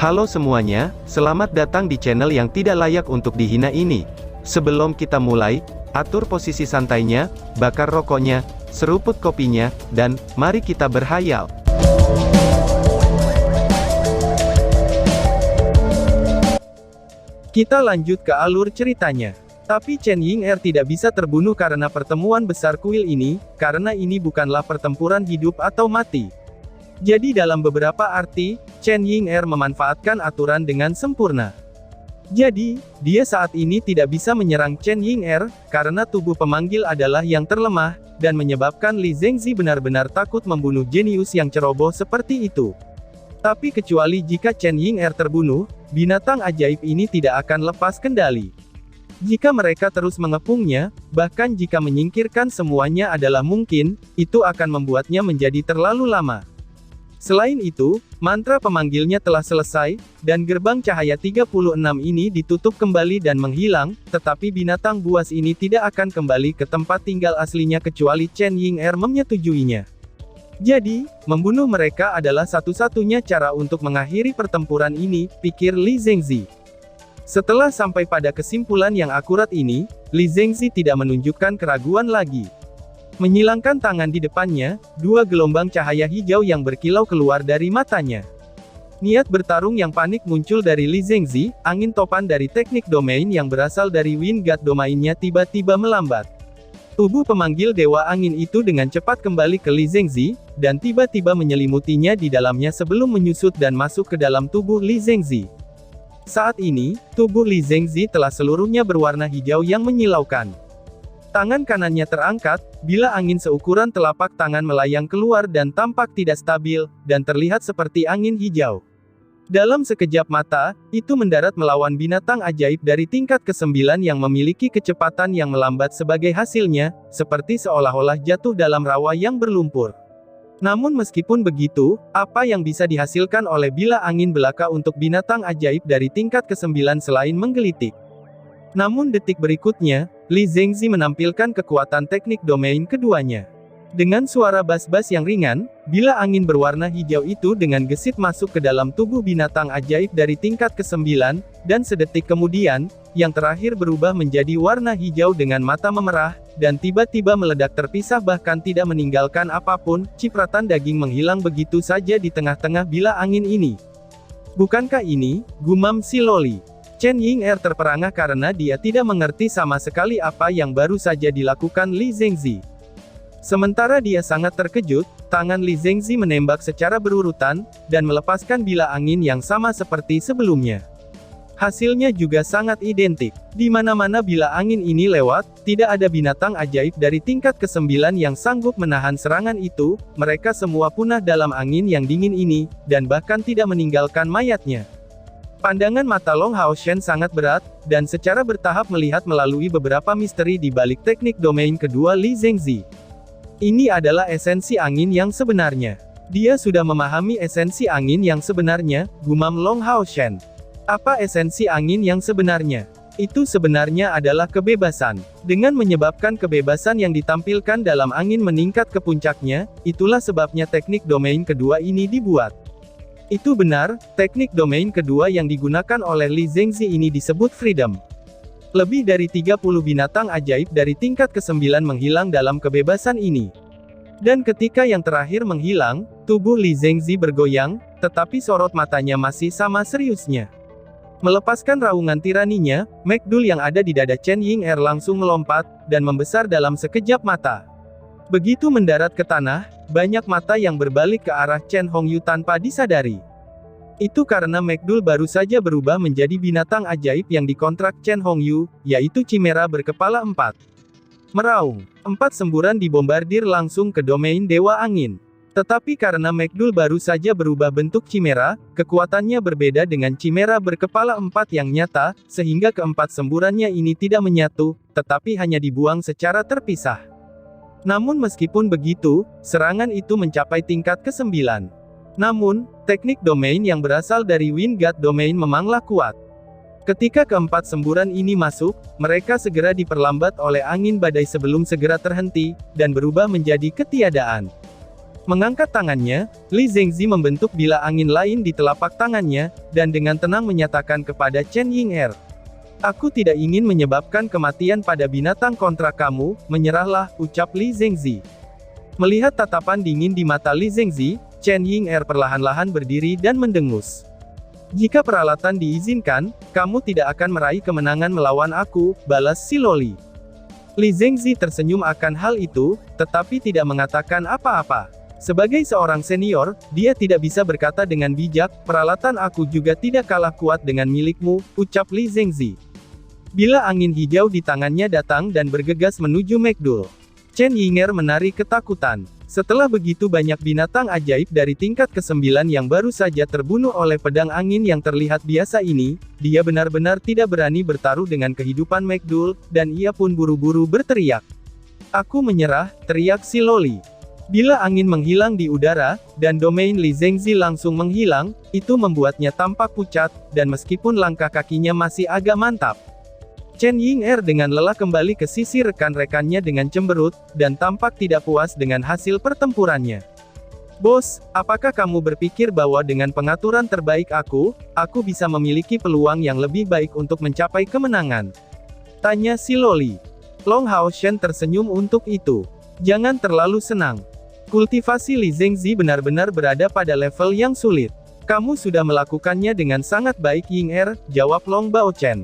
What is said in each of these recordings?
Halo semuanya, selamat datang di channel yang tidak layak untuk dihina ini. Sebelum kita mulai, atur posisi santainya, bakar rokoknya, seruput kopinya, dan mari kita berhayal. Kita lanjut ke alur ceritanya. Tapi Chen Ying'er tidak bisa terbunuh karena pertemuan besar kuil ini, karena ini bukanlah pertempuran hidup atau mati. Jadi dalam beberapa arti, Chen Ying'er memanfaatkan aturan dengan sempurna. Jadi, dia saat ini tidak bisa menyerang Chen Ying'er, karena tubuh pemanggil adalah yang terlemah, dan menyebabkan Li Zengzi benar-benar takut membunuh jenius yang ceroboh seperti itu. Tapi kecuali jika Chen Ying'er terbunuh, binatang ajaib ini tidak akan lepas kendali. Jika mereka terus mengepungnya, bahkan jika menyingkirkan semuanya adalah mungkin, itu akan membuatnya menjadi terlalu lama. Selain itu, mantra pemanggilnya telah selesai, dan gerbang cahaya 36 ini ditutup kembali dan menghilang, tetapi binatang buas ini tidak akan kembali ke tempat tinggal aslinya kecuali Chen Ying'er menyetujuinya. Jadi, membunuh mereka adalah satu-satunya cara untuk mengakhiri pertempuran ini, pikir Li Zengzi. Setelah sampai pada kesimpulan yang akurat ini, Li Zengzi tidak menunjukkan keraguan lagi. Menyilangkan tangan di depannya, dua gelombang cahaya hijau yang berkilau keluar dari matanya. Niat bertarung yang panik muncul dari Li Zengzi, angin topan dari teknik domain yang berasal dari Wind God domainnya tiba-tiba melambat. Tubuh pemanggil Dewa Angin itu dengan cepat kembali ke Li Zengzi, dan tiba-tiba menyelimutinya di dalamnya sebelum menyusut dan masuk ke dalam tubuh Li Zengzi. Saat ini, tubuh Li Zengzi telah seluruhnya berwarna hijau yang menyilaukan. Tangan kanannya terangkat, bila angin seukuran telapak tangan melayang keluar dan tampak tidak stabil, dan terlihat seperti angin hijau. Dalam sekejap mata, itu mendarat melawan binatang ajaib dari tingkat ke-9 yang memiliki kecepatan yang melambat sebagai hasilnya, seperti seolah-olah jatuh dalam rawa yang berlumpur. Namun meskipun begitu, apa yang bisa dihasilkan oleh bila angin belaka untuk binatang ajaib dari tingkat ke-9 selain menggelitik? Namun detik berikutnya, Li Zengzi menampilkan kekuatan teknik domain keduanya. Dengan suara bas-bas yang ringan, bila angin berwarna hijau itu dengan gesit masuk ke dalam tubuh binatang ajaib dari tingkat ke-9, dan sedetik kemudian, yang terakhir berubah menjadi warna hijau dengan mata memerah, dan tiba-tiba meledak terpisah bahkan tidak meninggalkan apapun, cipratan daging menghilang begitu saja di tengah-tengah bila angin ini. Bukankah ini, gumam si Loli. Chen Ying'er terperangah karena dia tidak mengerti sama sekali apa yang baru saja dilakukan Li Zengzi. Sementara dia sangat terkejut, tangan Li Zengzi menembak secara berurutan, dan melepaskan bila angin yang sama seperti sebelumnya. Hasilnya juga sangat identik. Di mana-mana bila angin ini lewat, tidak ada binatang ajaib dari tingkat ke-9 yang sanggup menahan serangan itu, mereka semua punah dalam angin yang dingin ini, dan bahkan tidak meninggalkan mayatnya. Pandangan mata Long Haoshen sangat berat, dan secara bertahap melihat melalui beberapa misteri di balik teknik domain kedua Li Zengzi. Ini adalah esensi angin yang sebenarnya. Dia sudah memahami esensi angin yang sebenarnya, gumam Long Haoshen. Apa esensi angin yang sebenarnya? Itu sebenarnya adalah kebebasan. Dengan menyebabkan kebebasan yang ditampilkan dalam angin meningkat ke puncaknya, itulah sebabnya teknik domain kedua ini dibuat. Itu benar, teknik domain kedua yang digunakan oleh Li Zengzi ini disebut Freedom. Lebih dari 30 binatang ajaib dari tingkat ke-9 menghilang dalam kebebasan ini. Dan ketika yang terakhir menghilang, tubuh Li Zengzi bergoyang, tetapi sorot matanya masih sama seriusnya. Melepaskan raungan tiraninya, Magdul yang ada di dada Chen Ying'er langsung melompat, dan membesar dalam sekejap mata. Begitu mendarat ke tanah, banyak mata yang berbalik ke arah Chen Hongyu tanpa disadari. Itu karena Magdul baru saja berubah menjadi binatang ajaib yang dikontrak Chen Hongyu, yaitu Chimera berkepala 4. Meraung, 4 semburan dibombardir langsung ke domain Dewa Angin. Tetapi karena Magdul baru saja berubah bentuk Chimera, kekuatannya berbeda dengan Chimera berkepala 4 yang nyata, sehingga keempat semburannya ini tidak menyatu, tetapi hanya dibuang secara terpisah. Namun meskipun begitu, serangan itu mencapai tingkat ke-9. Namun, teknik domain yang berasal dari Wind God domain memanglah kuat. Ketika keempat semburan ini masuk, mereka segera diperlambat oleh angin badai sebelum segera terhenti, dan berubah menjadi ketiadaan. Mengangkat tangannya, Li Zengzi membentuk bilah angin lain di telapak tangannya, dan dengan tenang menyatakan kepada Chen Ying'er. Aku tidak ingin menyebabkan kematian pada binatang kontra kamu, menyerahlah, ucap Li Zengzi. Melihat tatapan dingin di mata Li Zengzi, Chen Ying'er perlahan-lahan berdiri dan mendengus. Jika peralatan diizinkan, kamu tidak akan meraih kemenangan melawan aku, balas si Loli. Li Zengzi tersenyum akan hal itu, tetapi tidak mengatakan apa-apa. Sebagai seorang senior, dia tidak bisa berkata dengan bijak, peralatan aku juga tidak kalah kuat dengan milikmu, ucap Li Zengzi. Bilah angin hijau di tangannya datang dan bergegas menuju McDull. Chen Ying'er menarik ketakutan. Setelah begitu banyak binatang ajaib dari tingkat ke-9 yang baru saja terbunuh oleh pedang angin yang terlihat biasa ini, dia benar-benar tidak berani bertaruh dengan kehidupan McDull, dan ia pun buru-buru berteriak. Aku menyerah, teriak si Loli. Bila angin menghilang di udara, dan domain Li Zengzi langsung menghilang, itu membuatnya tampak pucat, dan meskipun langkah kakinya masih agak mantap. Chen Ying'er dengan lelah kembali ke sisi rekan-rekannya dengan cemberut, dan tampak tidak puas dengan hasil pertempurannya. Bos, apakah kamu berpikir bahwa dengan pengaturan terbaik aku bisa memiliki peluang yang lebih baik untuk mencapai kemenangan? Tanya si Loli. Long Hao Shen tersenyum untuk itu. Jangan terlalu senang. Kultivasi Li Zengzi benar-benar berada pada level yang sulit. Kamu sudah melakukannya dengan sangat baik Ying'er, jawab Long Baochen.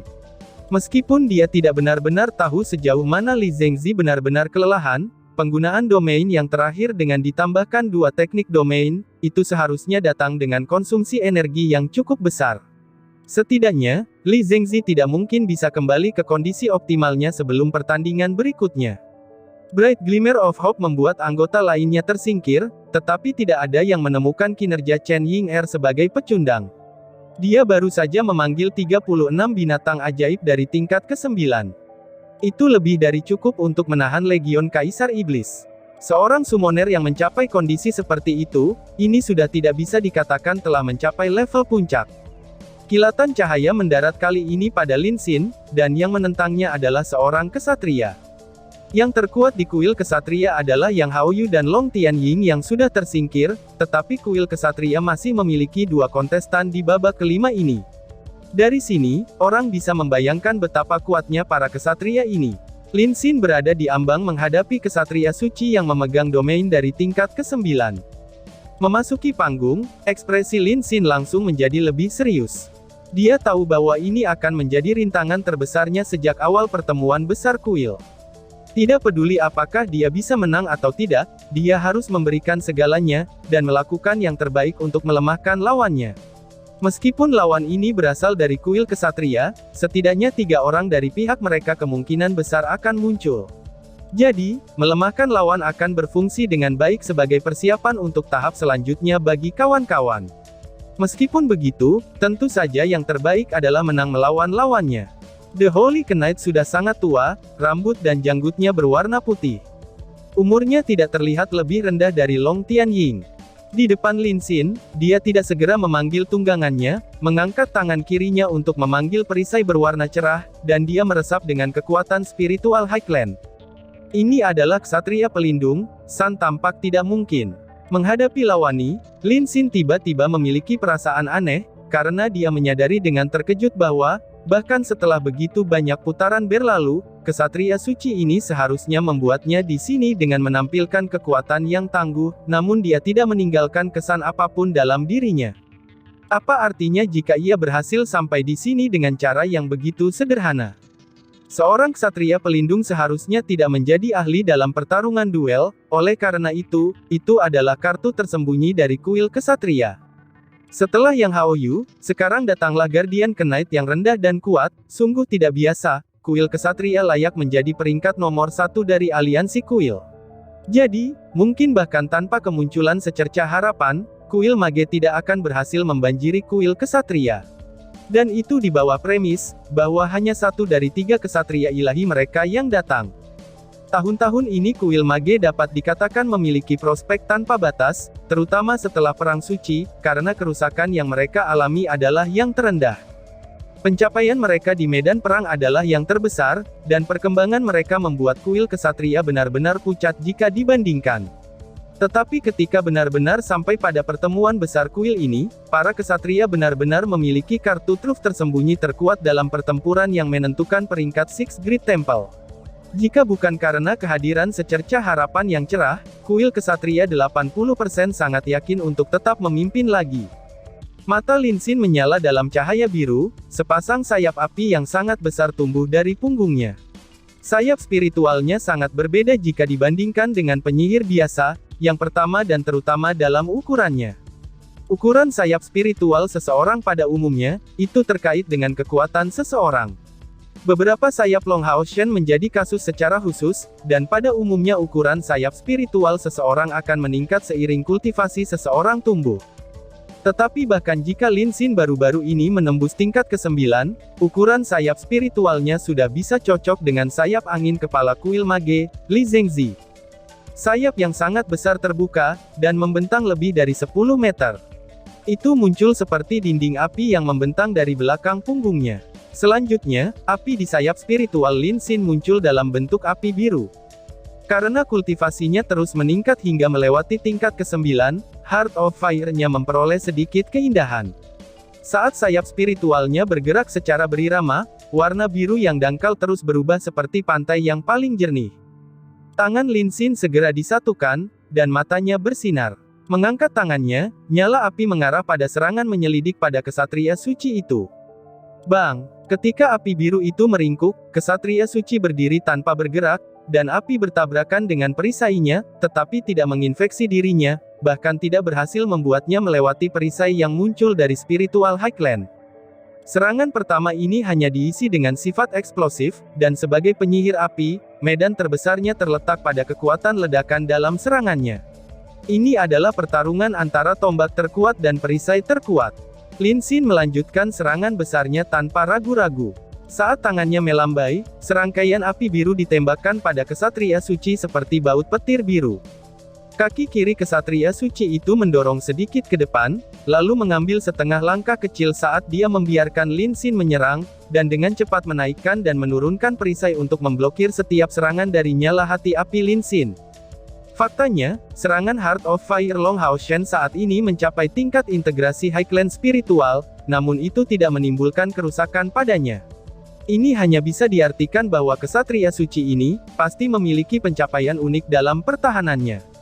Meskipun dia tidak benar-benar tahu sejauh mana Li Zengzi benar-benar kelelahan, penggunaan domain yang terakhir dengan ditambahkan 2 teknik domain, itu seharusnya datang dengan konsumsi energi yang cukup besar. Setidaknya, Li Zengzi tidak mungkin bisa kembali ke kondisi optimalnya sebelum pertandingan berikutnya. Bright Glimmer of Hope membuat anggota lainnya tersingkir, tetapi tidak ada yang menemukan kinerja Chen Ying'er sebagai pecundang. Dia baru saja memanggil 36 binatang ajaib dari tingkat ke-9. Itu lebih dari cukup untuk menahan Legion Kaisar Iblis. Seorang summoner yang mencapai kondisi seperti itu, ini sudah tidak bisa dikatakan telah mencapai level puncak. Kilatan cahaya mendarat kali ini pada Lin Xin, dan yang menentangnya adalah seorang kesatria. Yang terkuat di kuil kesatria adalah Yang Haoyu dan Long Tianying yang sudah tersingkir, tetapi kuil kesatria masih memiliki 2 kontestan di babak kelima ini. Dari sini, orang bisa membayangkan betapa kuatnya para kesatria ini. Lin Xin berada di ambang menghadapi kesatria suci yang memegang domain dari tingkat ke-9. Memasuki panggung, ekspresi Lin Xin langsung menjadi lebih serius. Dia tahu bahwa ini akan menjadi rintangan terbesarnya sejak awal pertemuan besar kuil. Tidak peduli apakah dia bisa menang atau tidak, dia harus memberikan segalanya, dan melakukan yang terbaik untuk melemahkan lawannya. Meskipun lawan ini berasal dari kuil kesatria, setidaknya 3 orang dari pihak mereka kemungkinan besar akan muncul. Jadi, melemahkan lawan akan berfungsi dengan baik sebagai persiapan untuk tahap selanjutnya bagi kawan-kawan. Meskipun begitu, tentu saja yang terbaik adalah menang melawan lawannya. The Holy Knight sudah sangat tua, rambut dan janggutnya berwarna putih. Umurnya tidak terlihat lebih rendah dari Long Tianying. Di depan Lin Xin, dia tidak segera memanggil tunggangannya, mengangkat tangan kirinya untuk memanggil perisai berwarna cerah, dan dia meresap dengan kekuatan spiritual Highland. Ini adalah ksatria pelindung, San tampak tidak mungkin. Menghadapi lawani, Lin Xin tiba-tiba memiliki perasaan aneh, karena dia menyadari dengan terkejut bahwa, bahkan setelah begitu banyak putaran berlalu, kesatria suci ini seharusnya membuatnya di sini dengan menampilkan kekuatan yang tangguh, namun dia tidak meninggalkan kesan apapun dalam dirinya. Apa artinya jika ia berhasil sampai di sini dengan cara yang begitu sederhana? Seorang ksatria pelindung seharusnya tidak menjadi ahli dalam pertarungan duel, oleh karena itu adalah kartu tersembunyi dari kuil kesatria. Setelah Yang Haoyu, sekarang datanglah Guardian Knight yang rendah dan kuat, sungguh tidak biasa, kuil kesatria layak menjadi peringkat nomor 1 dari aliansi kuil. Jadi, mungkin bahkan tanpa kemunculan secercah harapan, kuil mage tidak akan berhasil membanjiri kuil kesatria. Dan itu di bawah premis, bahwa hanya 1 dari 3 kesatria ilahi mereka yang datang. Tahun-tahun ini kuil mage dapat dikatakan memiliki prospek tanpa batas, terutama setelah Perang Suci, karena kerusakan yang mereka alami adalah yang terendah. Pencapaian mereka di medan perang adalah yang terbesar, dan perkembangan mereka membuat kuil kesatria benar-benar pucat jika dibandingkan. Tetapi ketika benar-benar sampai pada pertemuan besar kuil ini, para kesatria benar-benar memiliki kartu truf tersembunyi terkuat dalam pertempuran yang menentukan peringkat Six Great Temple. Jika bukan karena kehadiran secercah harapan yang cerah, kuil kesatria 80% sangat yakin untuk tetap memimpin lagi. Mata Lin Xin menyala dalam cahaya biru, sepasang sayap api yang sangat besar tumbuh dari punggungnya. Sayap spiritualnya sangat berbeda jika dibandingkan dengan penyihir biasa, yang pertama dan terutama dalam ukurannya. Ukuran sayap spiritual seseorang pada umumnya, itu terkait dengan kekuatan seseorang. Beberapa sayap Long Hao Shen menjadi kasus secara khusus, dan pada umumnya ukuran sayap spiritual seseorang akan meningkat seiring kultivasi seseorang tumbuh. Tetapi bahkan jika Lin Xin baru-baru ini menembus tingkat ke-9, ukuran sayap spiritualnya sudah bisa cocok dengan sayap angin kepala kuil mage, Li Zhengzi. Sayap yang sangat besar terbuka, dan membentang lebih dari 10 meter. Itu muncul seperti dinding api yang membentang dari belakang punggungnya. Selanjutnya, api di sayap spiritual Lin Xin muncul dalam bentuk api biru. Karena kultivasinya terus meningkat hingga melewati tingkat ke-9, Heart of Fire-nya memperoleh sedikit keindahan. Saat sayap spiritualnya bergerak secara berirama, warna biru yang dangkal terus berubah seperti pantai yang paling jernih. Tangan Lin Xin segera disatukan, dan matanya bersinar. Mengangkat tangannya, nyala api mengarah pada serangan menyelidik pada kesatria suci itu. Bang! Ketika api biru itu meringkuk, kesatria suci berdiri tanpa bergerak, dan api bertabrakan dengan perisainya, tetapi tidak menginfeksi dirinya, bahkan tidak berhasil membuatnya melewati perisai yang muncul dari spiritual Highland. Serangan pertama ini hanya diisi dengan sifat eksplosif, dan sebagai penyihir api, medan terbesarnya terletak pada kekuatan ledakan dalam serangannya. Ini adalah pertarungan antara tombak terkuat dan perisai terkuat. Lin Xin melanjutkan serangan besarnya tanpa ragu-ragu. Saat tangannya melambai, serangkaian api biru ditembakkan pada kesatria suci seperti baut petir biru. Kaki kiri kesatria suci itu mendorong sedikit ke depan, lalu mengambil setengah langkah kecil saat dia membiarkan Lin Xin menyerang, dan dengan cepat menaikkan dan menurunkan perisai untuk memblokir setiap serangan dari nyala hati api Lin Xin. Faktanya, serangan Heart of Fire Long Hao Shen saat ini mencapai tingkat integrasi Highland spiritual, namun itu tidak menimbulkan kerusakan padanya. Ini hanya bisa diartikan bahwa kesatria suci ini, pasti memiliki pencapaian unik dalam pertahanannya.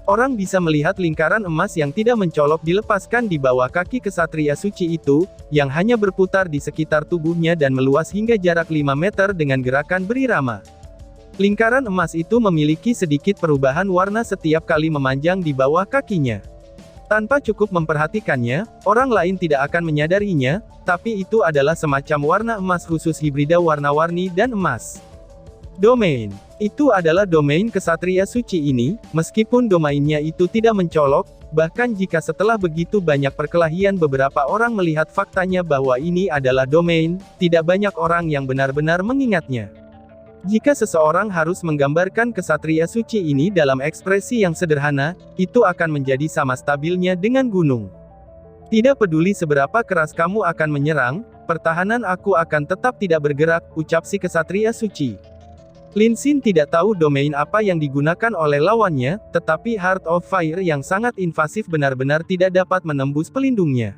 Orang bisa melihat lingkaran emas yang tidak mencolok dilepaskan di bawah kaki kesatria suci itu, yang hanya berputar di sekitar tubuhnya dan meluas hingga jarak 5 meter dengan gerakan berirama. Lingkaran emas itu memiliki sedikit perubahan warna setiap kali memanjang di bawah kakinya. Tanpa cukup memperhatikannya, orang lain tidak akan menyadarinya, tapi itu adalah semacam warna emas khusus hibrida warna-warni dan emas. Domain. Itu adalah domain kesatria suci ini, meskipun domainnya itu tidak mencolok, bahkan jika setelah begitu banyak perkelahian beberapa orang melihat faktanya bahwa ini adalah domain, tidak banyak orang yang benar-benar mengingatnya. Jika seseorang harus menggambarkan kesatria suci ini dalam ekspresi yang sederhana, itu akan menjadi sama stabilnya dengan gunung. Tidak peduli seberapa keras kamu akan menyerang, pertahanan aku akan tetap tidak bergerak, ucap si kesatria suci. Lin Xin tidak tahu domain apa yang digunakan oleh lawannya, tetapi Heart of Fire yang sangat invasif benar-benar tidak dapat menembus pelindungnya.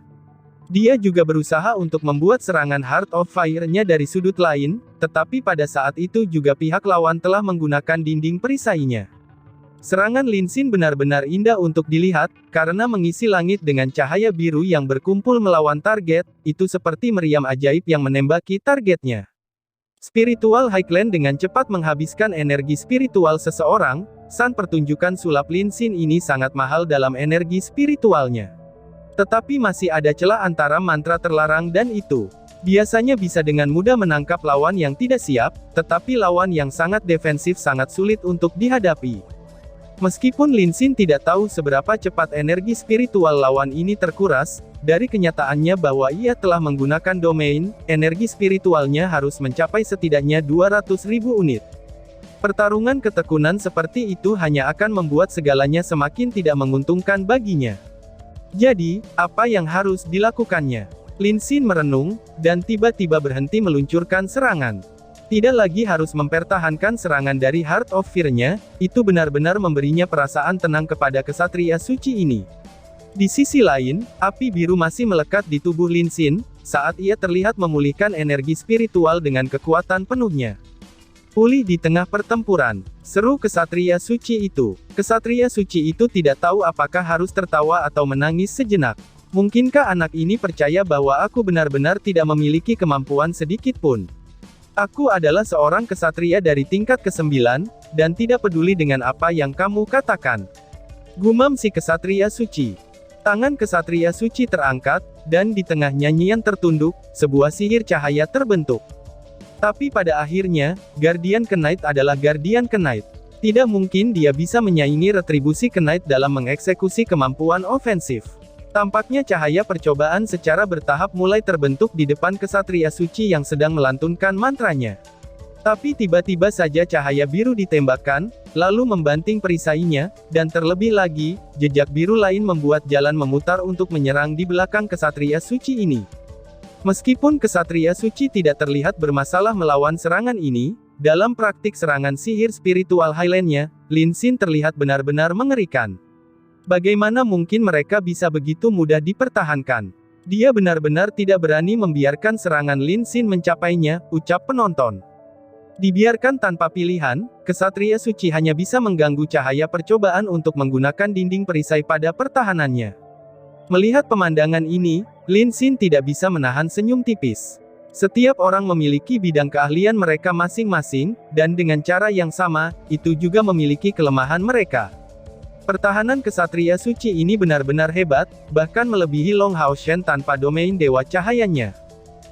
Dia juga berusaha untuk membuat serangan Heart of Fire-nya dari sudut lain, tetapi pada saat itu juga pihak lawan telah menggunakan dinding perisainya. Serangan Lin Xin benar-benar indah untuk dilihat, karena mengisi langit dengan cahaya biru yang berkumpul melawan target, itu seperti meriam ajaib yang menembaki targetnya. Spiritual Highland dengan cepat menghabiskan energi spiritual seseorang, pertunjukan sulap Lin Xin ini sangat mahal dalam energi spiritualnya. Tetapi masih ada celah antara mantra terlarang dan itu. Biasanya bisa dengan mudah menangkap lawan yang tidak siap, tetapi lawan yang sangat defensif sangat sulit untuk dihadapi. Meskipun Lin Xin tidak tahu seberapa cepat energi spiritual lawan ini terkuras, dari kenyataannya bahwa ia telah menggunakan domain, energi spiritualnya harus mencapai setidaknya 200.000 unit. Pertarungan ketekunan seperti itu hanya akan membuat segalanya semakin tidak menguntungkan baginya. Jadi, apa yang harus dilakukannya? Lin Xin merenung, dan tiba-tiba berhenti meluncurkan serangan. Tidak lagi harus mempertahankan serangan dari Heart of Fire-nya, itu benar-benar memberinya perasaan tenang kepada kesatria suci ini. Di sisi lain, api biru masih melekat di tubuh Lin Xin, saat ia terlihat memulihkan energi spiritual dengan kekuatan penuhnya. Pulih di tengah pertempuran, seru kesatria suci itu. Kesatria suci itu tidak tahu apakah harus tertawa atau menangis sejenak. Mungkinkah anak ini percaya bahwa aku benar-benar tidak memiliki kemampuan sedikit pun? Aku adalah seorang kesatria dari tingkat ke-9, dan tidak peduli dengan apa yang kamu katakan. Gumam si kesatria suci. Tangan kesatria suci terangkat, dan di tengah nyanyian tertunduk, sebuah sihir cahaya terbentuk. Tapi pada akhirnya, Guardian Knight adalah Guardian Knight. Tidak mungkin dia bisa menyaingi retribusi Knight dalam mengeksekusi kemampuan ofensif. Tampaknya cahaya percobaan secara bertahap mulai terbentuk di depan kesatria suci yang sedang melantunkan mantranya. Tapi tiba-tiba saja cahaya biru ditembakkan, lalu membanting perisainya, dan terlebih lagi, jejak biru lain membuat jalan memutar untuk menyerang di belakang kesatria suci ini. Meskipun kesatria suci tidak terlihat bermasalah melawan serangan ini, dalam praktik serangan sihir spiritual Highland-nya, Lin Xin terlihat benar-benar mengerikan. Bagaimana mungkin mereka bisa begitu mudah dipertahankan? Dia benar-benar tidak berani membiarkan serangan Lin Xin mencapainya, ucap penonton. Dibiarkan tanpa pilihan, kesatria suci hanya bisa mengganggu cahaya percobaan untuk menggunakan dinding perisai pada pertahanannya. Melihat pemandangan ini, Lin Xin tidak bisa menahan senyum tipis. Setiap orang memiliki bidang keahlian mereka masing-masing, dan dengan cara yang sama, itu juga memiliki kelemahan mereka. Pertahanan kesatria suci ini benar-benar hebat, bahkan melebihi Long Hao Shen tanpa domain dewa cahayanya.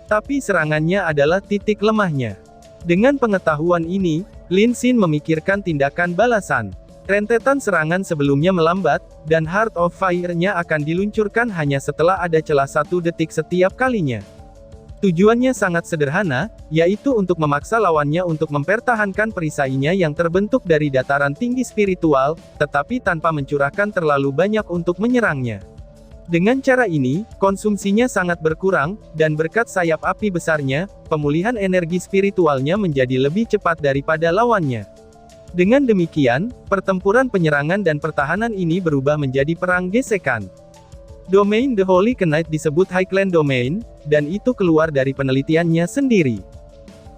Tapi serangannya adalah titik lemahnya. Dengan pengetahuan ini, Lin Xin memikirkan tindakan balasan. Rentetan serangan sebelumnya melambat, dan Heart of Fire-nya akan diluncurkan hanya setelah ada celah 1 detik setiap kalinya. Tujuannya sangat sederhana, yaitu untuk memaksa lawannya untuk mempertahankan perisainya yang terbentuk dari dataran tinggi spiritual, tetapi tanpa mencurahkan terlalu banyak untuk menyerangnya. Dengan cara ini, konsumsinya sangat berkurang, dan berkat sayap api besarnya, pemulihan energi spiritualnya menjadi lebih cepat daripada lawannya. Dengan demikian, pertempuran penyerangan dan pertahanan ini berubah menjadi perang gesekan. Domain The Holy Knight disebut Highland Domain, dan itu keluar dari penelitiannya sendiri.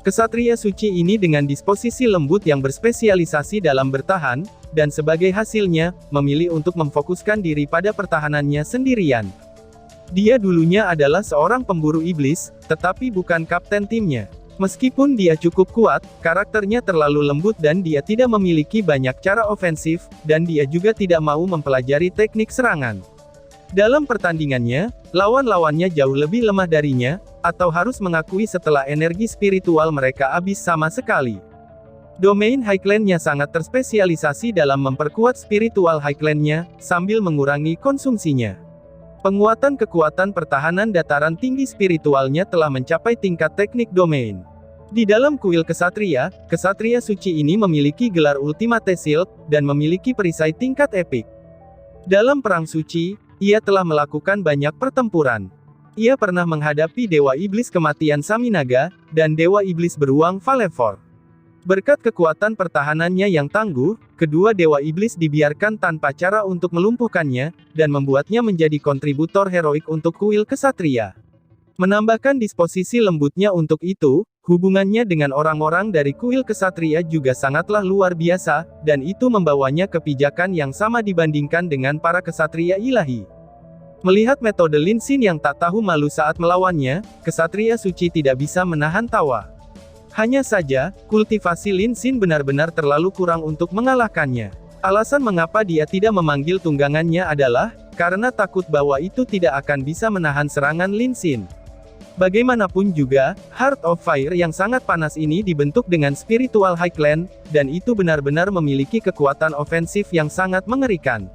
Kesatria suci ini dengan disposisi lembut yang berspesialisasi dalam bertahan, dan sebagai hasilnya, memilih untuk memfokuskan diri pada pertahanannya sendirian. Dia dulunya adalah seorang pemburu iblis, tetapi bukan kapten timnya. Meskipun dia cukup kuat, karakternya terlalu lembut dan dia tidak memiliki banyak cara ofensif, dan dia juga tidak mau mempelajari teknik serangan. Dalam pertandingannya, lawan-lawannya jauh lebih lemah darinya, atau harus mengakui setelah energi spiritual mereka habis sama sekali. Domain Highland-nya sangat terspesialisasi dalam memperkuat spiritual Highland-nya, sambil mengurangi konsumsinya. Penguatan kekuatan pertahanan dataran tinggi spiritualnya telah mencapai tingkat teknik domain. Di dalam kuil kesatria, kesatria suci ini memiliki gelar Ultimate Shield, dan memiliki perisai tingkat epik. Dalam perang suci, ia telah melakukan banyak pertempuran. Ia pernah menghadapi Dewa Iblis Kematian Saminaga, dan Dewa Iblis Beruang Valefor. Berkat kekuatan pertahanannya yang tangguh, kedua Dewa Iblis dibiarkan tanpa cara untuk melumpuhkannya, dan membuatnya menjadi kontributor heroik untuk kuil kesatria. Menambahkan disposisi lembutnya untuk itu, hubungannya dengan orang-orang dari kuil kesatria juga sangatlah luar biasa, dan itu membawanya ke pijakan yang sama dibandingkan dengan para kesatria ilahi. Melihat metode Lin Xin yang tak tahu malu saat melawannya, kesatria suci tidak bisa menahan tawa. Hanya saja, kultivasi Lin Xin benar-benar terlalu kurang untuk mengalahkannya. Alasan mengapa dia tidak memanggil tunggangannya adalah, karena takut bahwa itu tidak akan bisa menahan serangan Lin Xin. Bagaimanapun juga, Heart of Fire yang sangat panas ini dibentuk dengan spiritual Highland, dan itu benar-benar memiliki kekuatan ofensif yang sangat mengerikan.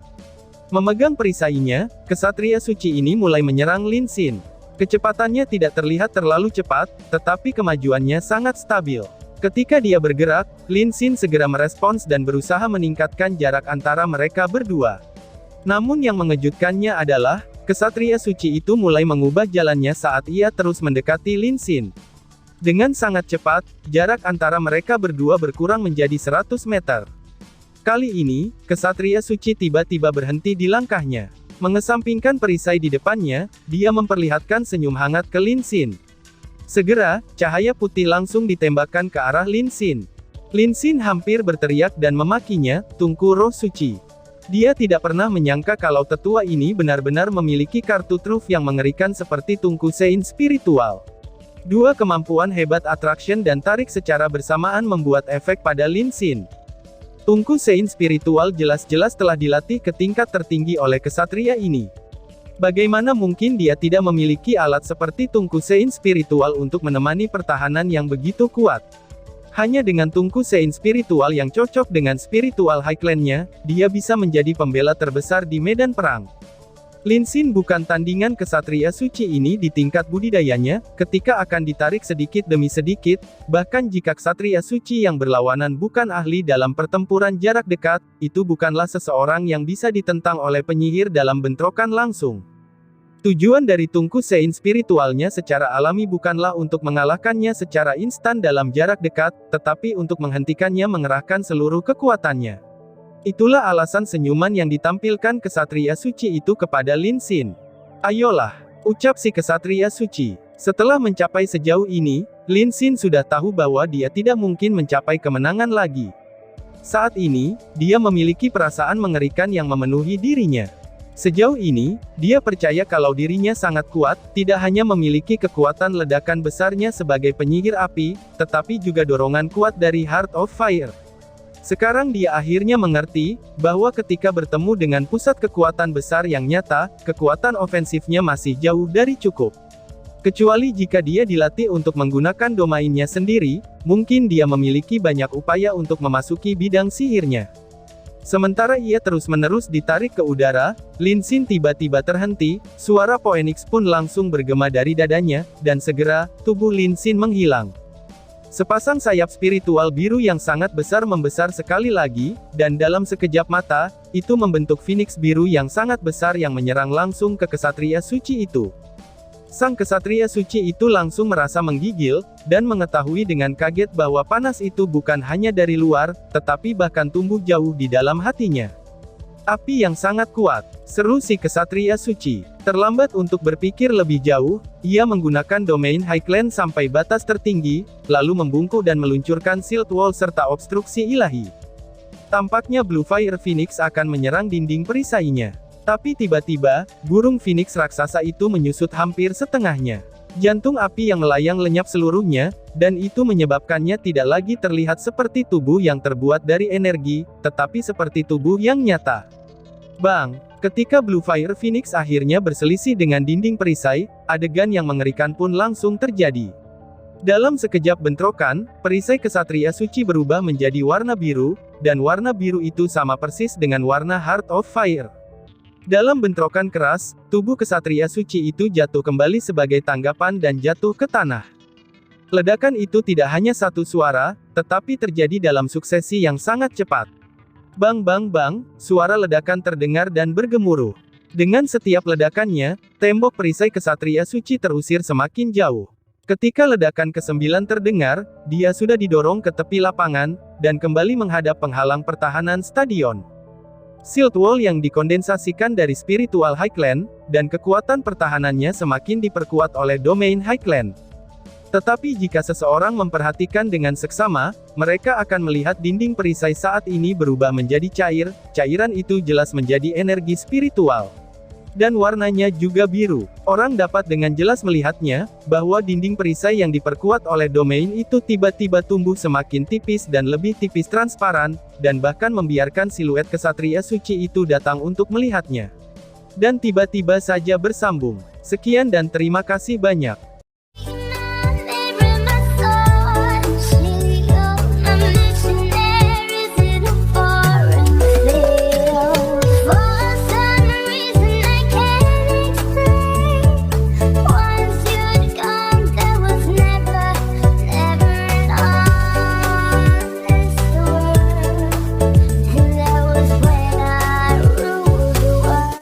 Memegang perisainya, kesatria suci ini mulai menyerang Lin Xin. Kecepatannya tidak terlihat terlalu cepat, tetapi kemajuannya sangat stabil. Ketika dia bergerak, Lin Xin segera merespons dan berusaha meningkatkan jarak antara mereka berdua. Namun yang mengejutkannya adalah, kesatria suci itu mulai mengubah jalannya saat ia terus mendekati Lin Xin. Dengan sangat cepat, jarak antara mereka berdua berkurang menjadi 100 meter. Kali ini, kesatria suci tiba-tiba berhenti di langkahnya. Mengesampingkan perisai di depannya, dia memperlihatkan senyum hangat ke Lin Xin. Segera, cahaya putih langsung ditembakkan ke arah Lin Xin. Lin Xin hampir berteriak dan memakinya, "Tungku roh suci." Dia tidak pernah menyangka kalau tetua ini benar-benar memiliki kartu truf yang mengerikan seperti Tungku Sein spiritual. Dua kemampuan hebat attraction dan tarik secara bersamaan membuat efek pada Lin Xin. Tungku Sein spiritual jelas-jelas telah dilatih ke tingkat tertinggi oleh kesatria ini. Bagaimana mungkin dia tidak memiliki alat seperti Tungku Sein spiritual untuk menemani pertahanan yang begitu kuat? Hanya dengan Tungku Sein spiritual yang cocok dengan spiritual high clan-nya, dia bisa menjadi pembela terbesar di medan perang. Lin Xin bukan tandingan kesatria suci ini di tingkat budidayanya, ketika akan ditarik sedikit demi sedikit, bahkan jika kesatria suci yang berlawanan bukan ahli dalam pertempuran jarak dekat, itu bukanlah seseorang yang bisa ditentang oleh penyihir dalam bentrokan langsung. Tujuan dari Tungku Sein spiritualnya secara alami bukanlah untuk mengalahkannya secara instan dalam jarak dekat, tetapi untuk menghentikannya mengerahkan seluruh kekuatannya. Itulah alasan senyuman yang ditampilkan kesatria suci itu kepada Lin Xin. "Ayolah," ucap si kesatria suci. Setelah mencapai sejauh ini, Lin Xin sudah tahu bahwa dia tidak mungkin mencapai kemenangan lagi. Saat ini, dia memiliki perasaan mengerikan yang memenuhi dirinya. Sejauh ini, dia percaya kalau dirinya sangat kuat, tidak hanya memiliki kekuatan ledakan besarnya sebagai penyihir api, tetapi juga dorongan kuat dari Heart of Fire. Sekarang dia akhirnya mengerti, bahwa ketika bertemu dengan pusat kekuatan besar yang nyata, kekuatan ofensifnya masih jauh dari cukup. Kecuali jika dia dilatih untuk menggunakan domainnya sendiri, mungkin dia memiliki banyak upaya untuk memasuki bidang sihirnya. Sementara ia terus-menerus ditarik ke udara, Lin Xin tiba-tiba terhenti, suara Phoenix pun langsung bergema dari dadanya, dan segera, tubuh Lin Xin menghilang. Sepasang sayap spiritual biru yang sangat besar membesar sekali lagi, dan dalam sekejap mata, itu membentuk Phoenix biru yang sangat besar yang menyerang langsung ke kesatria suci itu. Sang kesatria suci itu langsung merasa menggigil, dan mengetahui dengan kaget bahwa panas itu bukan hanya dari luar, tetapi bahkan tumbuh jauh di dalam hatinya. "Api yang sangat kuat," seru si kesatria suci. Terlambat untuk berpikir lebih jauh, ia menggunakan domain High Clan sampai batas tertinggi, lalu membungkuk dan meluncurkan Shield Wall serta obstruksi ilahi. Tampaknya Blue Fire Phoenix akan menyerang dinding perisainya. Tapi tiba-tiba, burung Phoenix raksasa itu menyusut hampir setengahnya. Jantung api yang melayang lenyap seluruhnya, dan itu menyebabkannya tidak lagi terlihat seperti tubuh yang terbuat dari energi, tetapi seperti tubuh yang nyata. Bang! Ketika Blue Fire Phoenix akhirnya berselisih dengan dinding perisai, adegan yang mengerikan pun langsung terjadi. Dalam sekejap bentrokan, perisai kesatria suci berubah menjadi warna biru, dan warna biru itu sama persis dengan warna Heart of Fire. Dalam bentrokan keras, tubuh kesatria suci itu jatuh kembali sebagai tanggapan dan jatuh ke tanah. Ledakan itu tidak hanya satu suara, tetapi terjadi dalam suksesi yang sangat cepat. Bang bang bang, suara ledakan terdengar dan bergemuruh. Dengan setiap ledakannya, tembok perisai kesatria suci terusir semakin jauh. Ketika ledakan ke-9 terdengar, dia sudah didorong ke tepi lapangan, dan kembali menghadap penghalang pertahanan stadion. Shield Wall yang dikondensasikan dari spiritual High Clan, dan kekuatan pertahanannya semakin diperkuat oleh domain High Clan. Tetapi jika seseorang memperhatikan dengan seksama, mereka akan melihat dinding perisai saat ini berubah menjadi cair, cairan itu jelas menjadi energi spiritual. Dan warnanya juga biru. Orang dapat dengan jelas melihatnya, bahwa dinding perisai yang diperkuat oleh domain itu tiba-tiba tumbuh semakin tipis dan lebih tipis transparan, dan bahkan membiarkan siluet kesatria suci itu datang untuk melihatnya. Dan tiba-tiba saja bersambung. Sekian dan terima kasih banyak.